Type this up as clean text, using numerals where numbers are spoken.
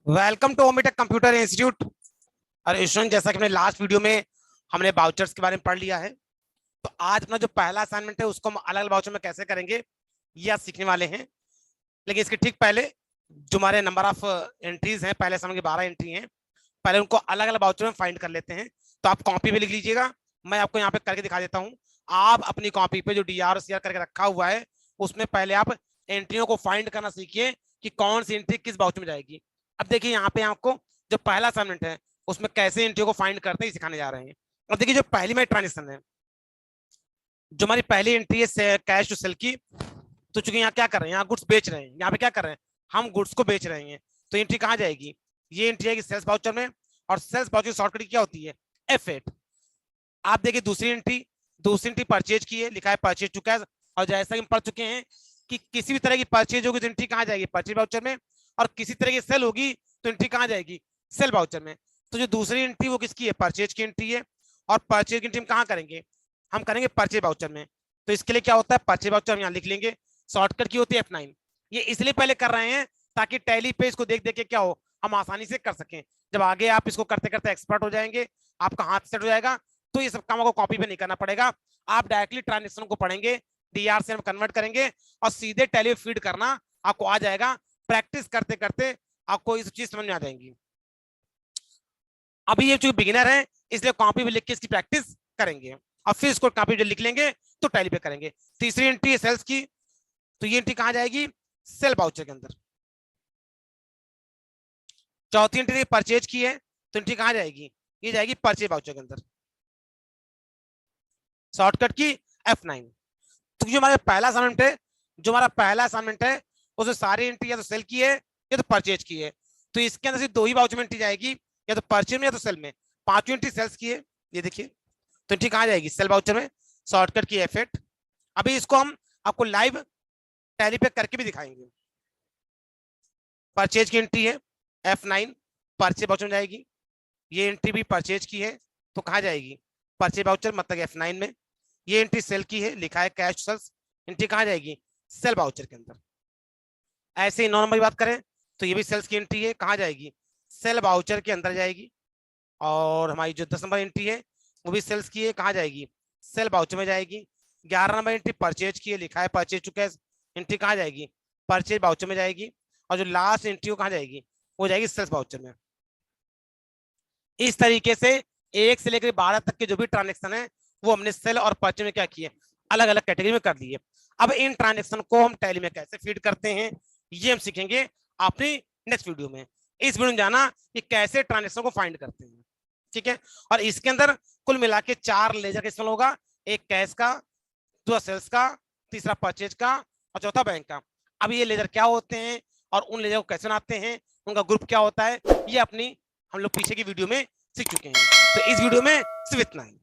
Welcome to Omitech computer institute. और student, जैसा कि हमने लास्ट वीडियो में हमने बाउचर्स के बारे में पढ़ लिया है, तो आज अपना जो पहला असाइनमेंट है उसको हम अलग अलग बाउचर में कैसे करेंगे ये आज सीखने वाले हैं। लेकिन इसके ठीक पहले जो हमारे नंबर ऑफ एंट्रीज हैं, पहले समय की 12 एंट्री हैं, पहले उनको अलग अलग बाउचर में फाइंड कर लेते हैं। तो आप कॉपी पे लिख लीजिएगा, मैं आपको यहाँ पे करके दिखा देता हूँ। आप अपनी कॉपी पे जो डी आर सी आर करके रखा हुआ है उसमें पहले आप एंट्रियों को फाइंड करना सीखिए कि कौन सी एंट्री किस बाउचर में जाएगी। अब देखिए यहाँ पे आपको जो पहला असाइनमेंट है उसमें कैसे एंट्री को फाइंड करते हैं सिखाने जा रहे हैं। अब देखिए जो पहली में ट्रांजेक्शन है, जो हमारी पहली एंट्री है कैश टू सेल की, तो चूंकि यहाँ क्या कर रहे हैं, यहाँ गुड्स बेच रहे हैं, यहाँ पे क्या कर रहे हैं, हम गुड्स को बेच रहे हैं, तो एंट्री कहाँ जाएगी, ये एंट्री आएगी सेल्स बाउचर में। और सेल्स बाउचर की शॉर्टकट क्या होती है, F8। आप देखिए दूसरी एंट्री परचेज की है, लिखा है परचेज टू कैश। और जैसा कि हम पढ़ चुके हैं कि किसी भी तरह की परचेज होगी तो एंट्री कहाँ जाएगी, परचेज बाउचर में। और किसी तरह की सेल होगी तो एंट्री कहाँ जाएगी, सेल बाउचर में। तो जो दूसरी एंट्री वो किसकी है, परचेज की एंट्री है। और परचेज की एंट्री हम कहाँ करेंगे, हम करेंगे परचेज बाउचर में। तो इसके लिए क्या होता है, परचेज बाउचर हम यहाँ लिख लेंगे, शॉर्टकट की होती है F9। ये इसलिए पहले कर रहे हैं ताकि टैली पे इसको देख देख के क्या हो, हम आसानी से कर सकें। जब आगे आप इसको करते करते एक्सपर्ट हो जाएंगे, आपका हाथ सेट हो जाएगा, तो ये सब काम को कॉपी पे नहीं करना पड़ेगा। आप डायरेक्टली ट्रांजेक्शन को पढ़ेंगे, डीआर से हम कन्वर्ट करेंगे और सीधे टैली फीड करना आपको आ जाएगा। प्रैक्टिस करते करते आपको इस चीज समझ में आ जाएंगी। अभी ये जो बिगिनर है इसलिए कॉपी पे लिख के इसकी प्रैक्टिस करेंगे और फिर इसको कॉपी पे लिख लेंगे तो टैली पे करेंगे। तीसरी एंट्री है सेल्स की, तो ये एंट्री कहाँ जाएगी, सेल बाउचर के अंदर। चौथी एंट्री परचेज की है, तो एंट्री कहाँ जाएगी, ये जाएगी परचेज बाउचर के अंदर, शॉर्टकट की F9। तो जो हमारा पहला असाइनमेंट है उसमें सारी एंट्री या तो सेल की है या तो परचेज की है। तो इसके अंदर सिर्फ दो ही बाउचर में एंट्री जाएगी, या तो परचेज में या तो सेल में। पांचवी एंट्री सेल्स की है, ये देखिए, तो एंट्री कहाँ जाएगी, सेल बाउचर में, शॉर्टकट की F8। अभी इसको हम आपको लाइव टैली पे करके भी दिखाएंगे। परचेज की एंट्री है F9, परचेज बाउचर में जाएगी। ये एंट्री भी परचेज की है तो कहाँ जाएगी, परचेज बाउचर मतलब F9 में। ये एंट्री सेल की है, लिखा है कैश सेल्स, एंट्री कहाँ जाएगी, सेल बाउचर के अंदर। ऐसे ही 9 नंबर की बात करें तो ये भी सेल्स की एंट्री है, कहाँ जाएगी, सेल बाउचर के अंदर जाएगी। और हमारी जो 10 नंबर एंट्री है वो भी सेल्स की है, कहाँ जाएगी, सेल बाउचर में जाएगी। 11 नंबर एंट्री परचेज की है, लिखा है परचेज टू कैश, एंट्री कहाँ जाएगी, परचेज बाउचर में जाएगी। और जो लास्ट एंट्री वो कहाँ जाएगी, वो जाएगी सेल्स बाउचर में। इस तरीके से 1 से लेकर 12 तक के जो भी ट्रांजेक्शन है वो हमने सेल और परचेज में क्या किए, अलग अलग कैटेगरी में कर दिए। अब इन ट्रांजेक्शन को हम टैली में कैसे फीड करते हैं ये हम सीखेंगे अपनी नेक्स्ट वीडियो में। इस वीडियो में जाना कि कैसे ट्रांजेक्शन को फाइंड करते हैं, ठीक है। और इसके अंदर कुल मिला के 4 लेजर का इस्तेमाल होगा, एक कैश का, दूसरा सेल्स का, तीसरा परचेज का और चौथा बैंक का। अब ये लेजर क्या होते हैं और उन लेजर को कैसे बनाते हैं, उनका ग्रुप क्या होता है, ये अपनी हम लोग पीछे की वीडियो में सीख चुके हैं। तो इस वीडियो में सिर्फ इतना ही।